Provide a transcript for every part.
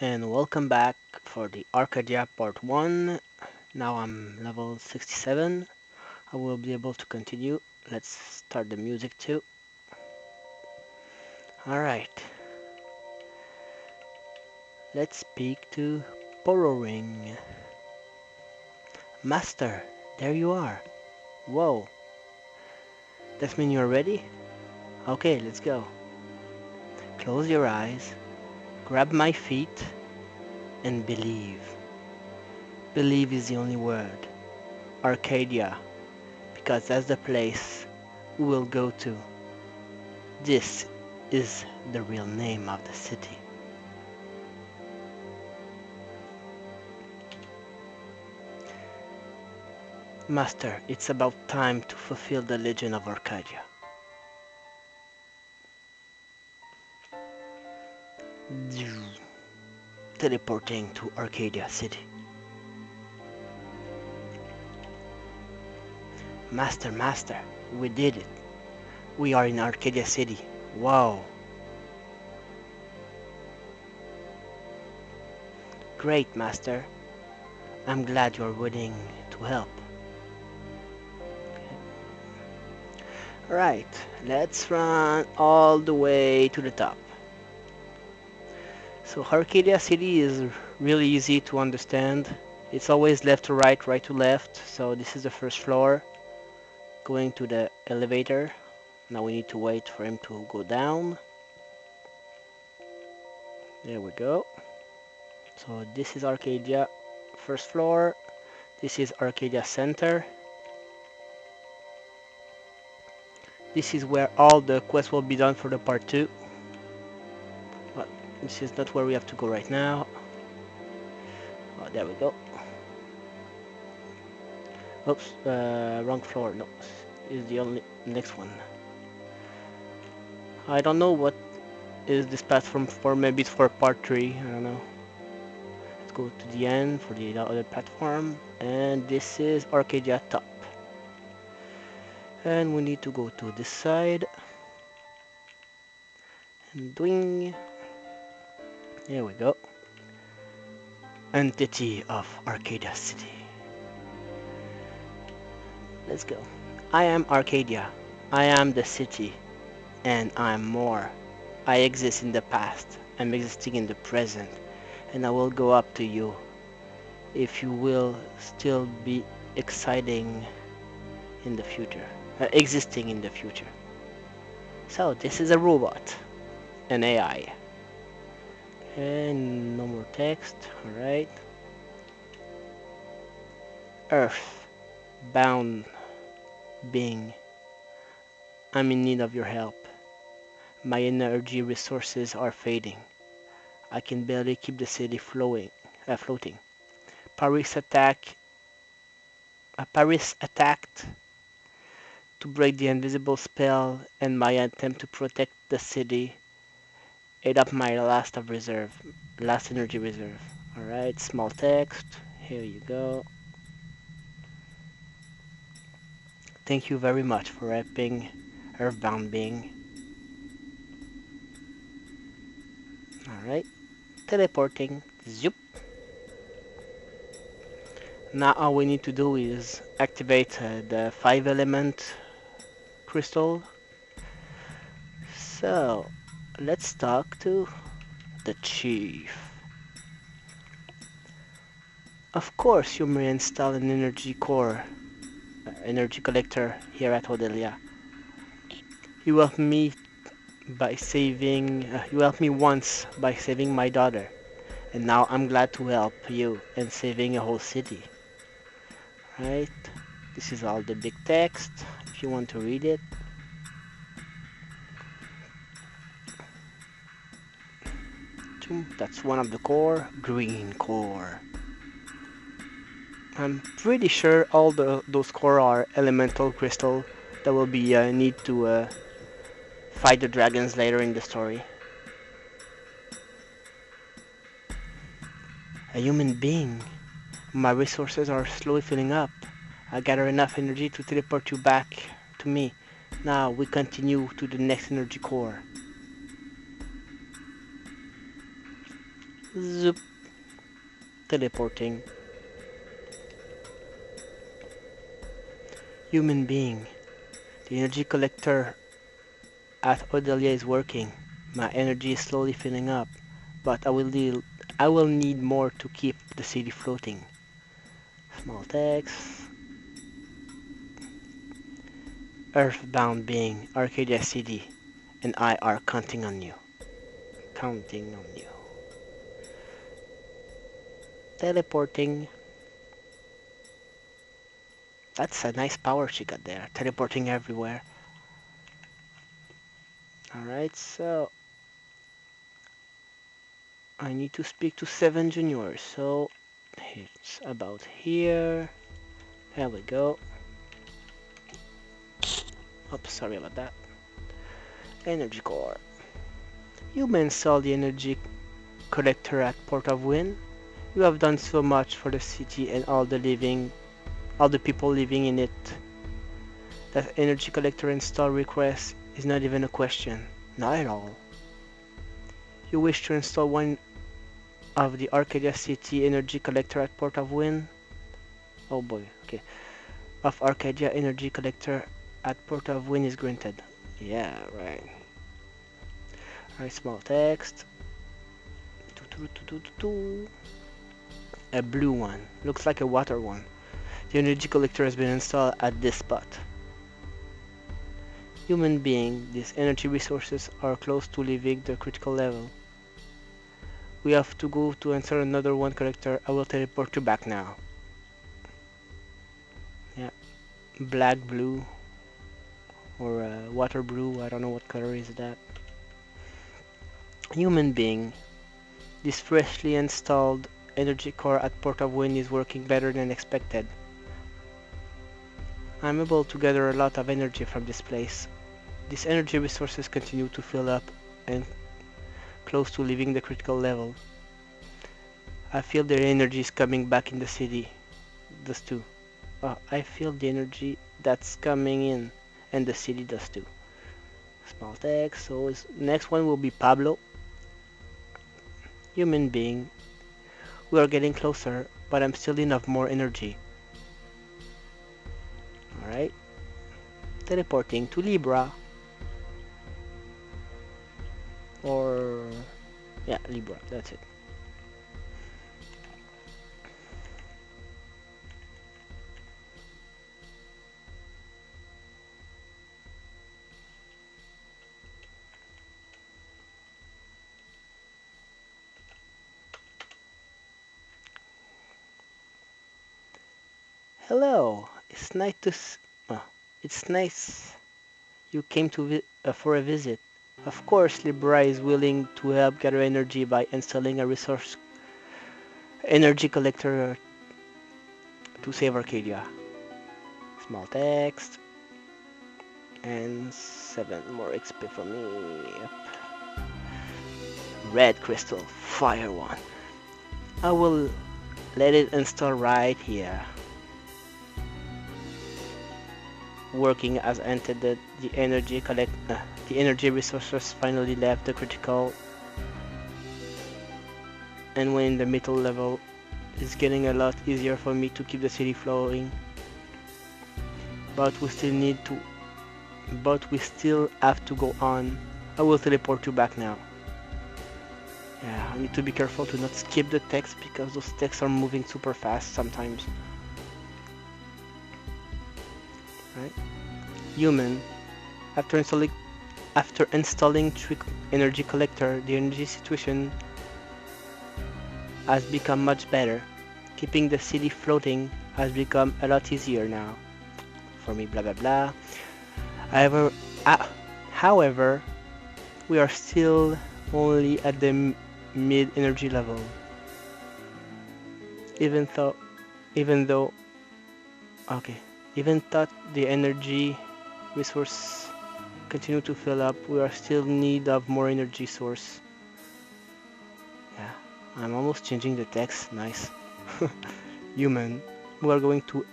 And welcome back for the Arcadia part 1. Now I'm level 67. I will be able to continue. Let's start the music too. Alright, let's speak to Pororing. Master, there you are. Whoa, that mean you're ready? Okay, let's go. Close your eyes, grab my feet, and believe. Believe is the only word. Arcadia, because that's the place we will go to. This is the real name of the city. Master, it's about time to fulfill the legend of Arcadia. Teleporting to Arcadia City. Master, we did it. We are in Arcadia City. Wow. Great, Master. I'm glad you're willing to help. Right, let's run all the way to the top. So Arcadia City is really easy to understand. It's always left to right, right to left. So this is the first floor. Going to the elevator. Now we need to wait for him to go down. There we go. So this is Arcadia first floor. This is Arcadia Center. This is where all the quests will be done for the part 2. But this is not where we have to go right now. Oh, there we go. Oops, wrong floor. No, is the only next one. I don't know what is this platform for. Maybe it's for part 3. I don't know. Let's go to the end for the other platform. And this is Arcadia top. And we need to go to this side. And doing. There we go. Entity of Arcadia City. Let's go. I am Arcadia. I am the city. And I am more. I exist in the past. I'm existing in the present. And I will go up to you. If you will still be exciting in the future. Existing in the future. So this is a robot. An AI. And no more text. Alright. Earth. Bound being. I'm in need of your help. My energy resources are fading. I can barely keep the city floating. Paris attacked to break the invisible spell, and my attempt to protect the city ate up my last energy reserve. Alright, small text. Here you go. Thank you very much for helping Earthbound being. Alright, teleporting. Zoop. Now all we need to do is activate the 5 element crystal. So let's talk to the chief. Of course you may install an energy core, energy collector here at Odelia. You helped me once by saving my daughter, and now I'm glad to help you in saving a whole city. Right? This is all the big text, if you want to read it. That's one of the core, green core. I'm pretty sure all those core are elemental crystal that will be need to fight the dragons later in the story. A human being. My resources are slowly filling up. I gather enough energy to teleport you back to me. Now we continue to the next energy core. Zoop. Teleporting. Human being. The energy collector at Odelia is working. My energy is slowly filling up, but I will need more to keep the city floating. Small text. Earthbound being, Arcadia City, and I are counting on you. Counting on you. Teleporting. That's a nice power she got there. Teleporting everywhere. Alright, so I need to speak to 7 juniors. So it's about here. There we go. Oops, sorry about that. Energy core. You may install the energy collector at Port of Wind. You have done so much for the city and all the people living in it. That energy collector install request is not even a question. Not at all. You wish to install one of the Arcadia City energy collector at Port of Wind? Oh boy, okay. Of Arcadia energy collector at Port of Wind is granted. Yeah, right. Alright, small text. A blue one. Looks like a water one. The energy collector has been installed at this spot. Human being, these energy resources are close to leaving the critical level. We have to go to answer another one collector. I will teleport you back now. Yeah. Black, blue, or water blue. I don't know what color is that. Human being, this freshly installed energy core at Port of Wind is working better than expected. I'm able to gather a lot of energy from this place. These energy resources continue to fill up and close to leaving the critical level. I feel the energy is coming back in the city. Does too. I feel the energy that's coming in, and the city does too. Small text. So next one will be Pablo. Human being. We are getting closer, but I'm still in of more energy. Alright. Teleporting to Libra. Or yeah, Libra, that's it. Hello. It's nice you came for a visit. Of course, Libra is willing to help gather energy by installing a resource energy collector to save Arcadia. Small text. And 7 more XP for me. Yep. Red crystal, fire one. I will let it install right here. Working as entered the energy resources finally left the critical, and when in the middle level, it's getting a lot easier for me to keep the city flowing. But we still have to go on. I will teleport you back now. Yeah, I need to be careful to not skip the text because those texts are moving super fast sometimes. Right? Human. After installing Trick Energy Collector, the energy situation has become much better. Keeping the city floating has become a lot easier now. For me, blah blah blah. However, we are still only at the mid energy level. Even though the energy resource continue to fill up, we are still in need of more energy source. Yeah, I'm almost changing the text. Nice. Human, we are going to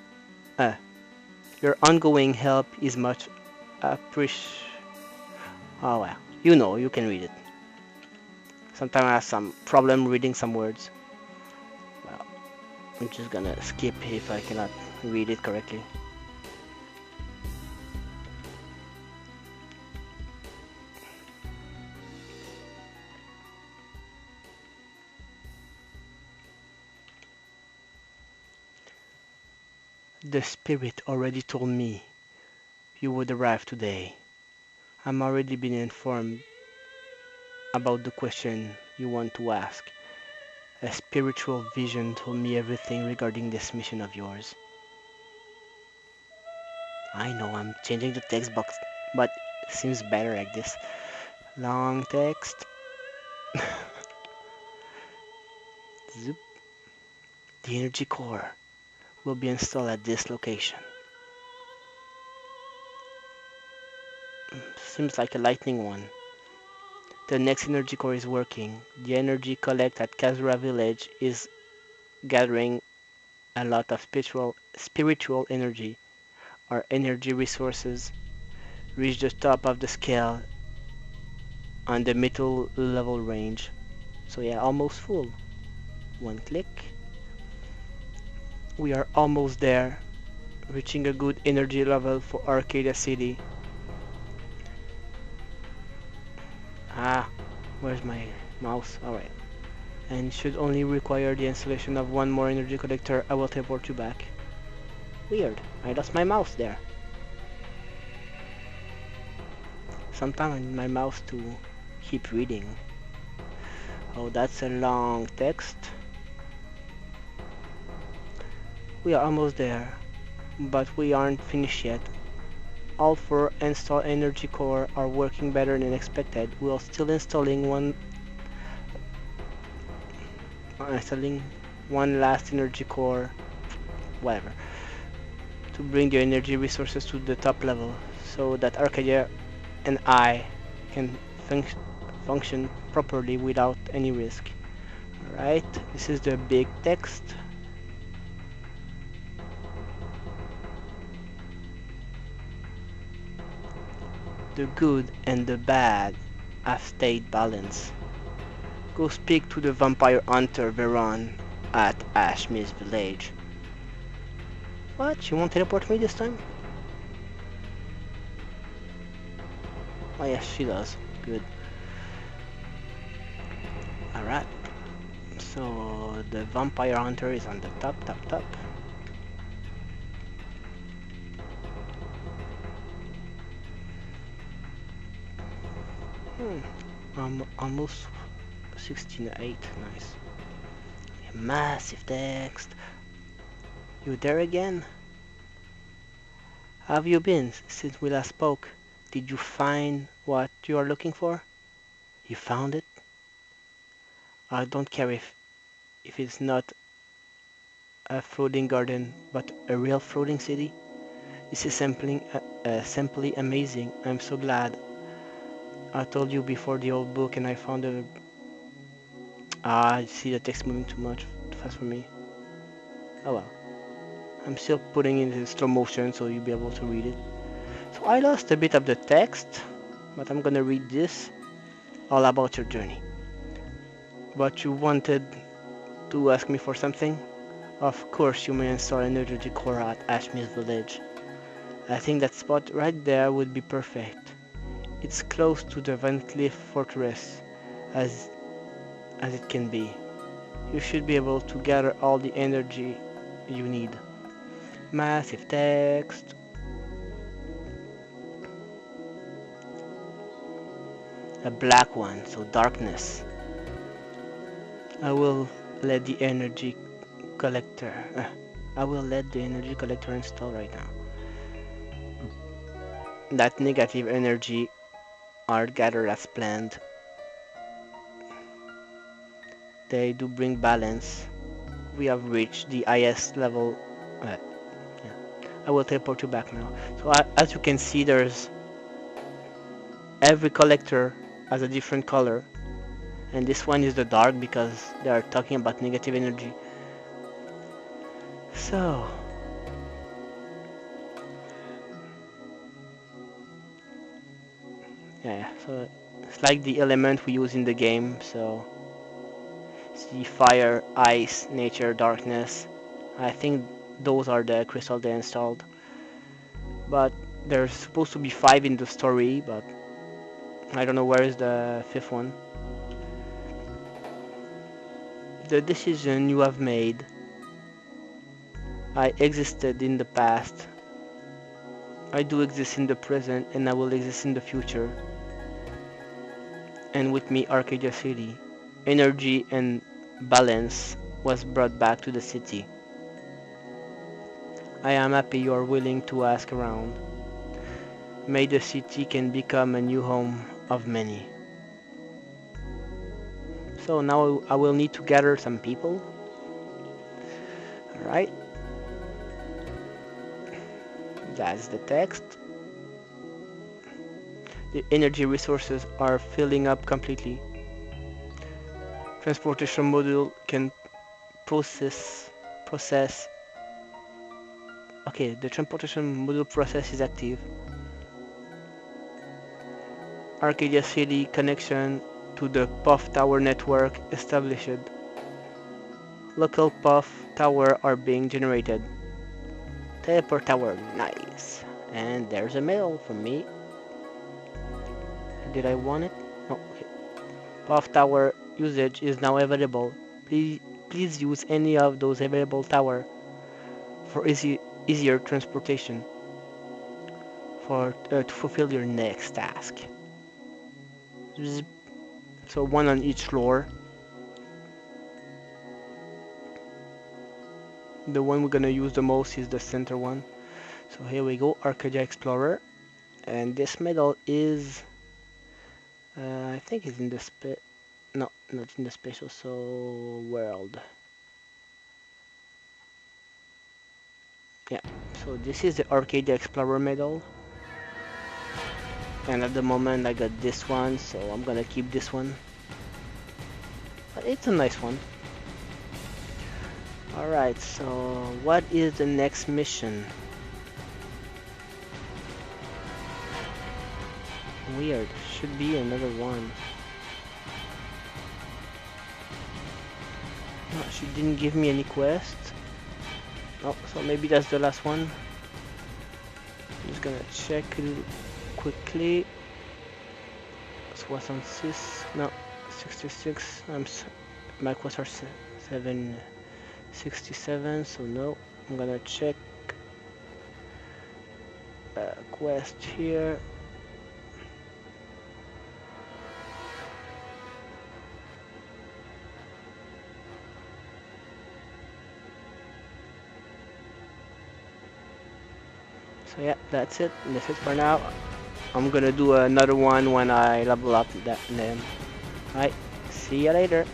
your ongoing help is much appreciated. Oh well, you can read it. Sometimes I have some problem reading some words. Well, I'm just gonna skip if I cannot read it correctly. The spirit already told me you would arrive today. I'm already been informed about the question you want to ask. A spiritual vision told me everything regarding this mission of yours. I know I'm changing the text box, but it seems better like this. Long text. Zoop. The energy core will be installed at this location. Seems like a lightning one. The next energy core is working. The energy collect at Kazura village is gathering a lot of spiritual energy. Our energy resources reach the top of the scale on the middle level range. So yeah, almost full. One click. We are almost there, reaching a good energy level for Arcadia City. Ah, where's my mouse? Alright. And should only require the installation of one more energy collector, I will teleport you back. Weird, I lost my mouse there. Sometimes I need my mouse to keep reading. Oh, that's a long text. We are almost there, but we aren't finished yet. All 4 installed energy core are working better than expected. We are still installing one last energy core, whatever, to bring the energy resources to the top level, so that Arcadia and I can function properly without any risk. Alright, this is the big text. The good and the bad have stayed balanced. Go speak to the vampire hunter Veron at Ashmy's village. What? She won't teleport me this time? Oh yes, she does. Good. Alright. So the vampire hunter is on the top. Almost 16:08. Nice. Massive text. You there again? How have you been since we last spoke? Did you find what you are looking for? You found it? I don't care if it's not a floating garden, but a real floating city. This is simply amazing. I'm so glad. I told you before the old book and I found a... I see the text moving too fast for me. Oh well. I'm still putting it in slow motion so you'll be able to read it. So I lost a bit of the text, but I'm gonna read this. All about your journey. But you wanted to ask me for something? Of course you may install an energy core at Ashmy's village. I think that spot right there would be perfect. It's close to the Van Cleef fortress as it can be. You should be able to gather all the energy you need. Massive text. A black one, so darkness. I will let the energy collector install right now. That negative energy are gathered as planned. They do bring balance. We have reached the highest level. Yeah. I will teleport you back now. So as you can see, there's every collector has a different color, and this one is the dark because they are talking about negative energy. So yeah, so It's like the element we use in the game, so see fire, ice, nature, darkness. I think those are the crystals they installed. But there's supposed to be 5 in the story, but I don't know where is the 5th one. The decision you have made. I existed in the past. I do exist in the present, and I will exist in the future. And with me, Arcadia City. Energy and balance was brought back to the city. I am happy you are willing to ask around. May the city can become a new home of many. So now I will need to gather some people. Alright. That's the text. The energy resources are filling up completely. Transportation module can process. Okay, the transportation module process is active. Arcadia City connection to the PUF tower network established. Local PUF tower are being generated. Teleport tower, nice. And there's a mail from me. Did I want it? No, okay. PUF tower usage is now available. Please use any of those available tower for easier transportation to fulfill your next task. Zip. So one on each floor. The one we're gonna use the most is the center one. So here we go, Arcadia Explorer, and this medal is, I think it's in the no, not in the special, so world. Yeah, so this is the Arcadia Explorer medal, and at the moment I got this one, so I'm gonna keep this one. But it's a nice one. Alright, so what is the next mission? Weird, should be another one. No, she didn't give me any quest. Oh, so maybe that's the last one. I'm just gonna check it quickly. So what's on 6? No, 66. My quests are 767, so no. I'm gonna check quest here. So yeah, that's it. That's it for now. I'm gonna do another one when I level up that name. Alright, see ya later.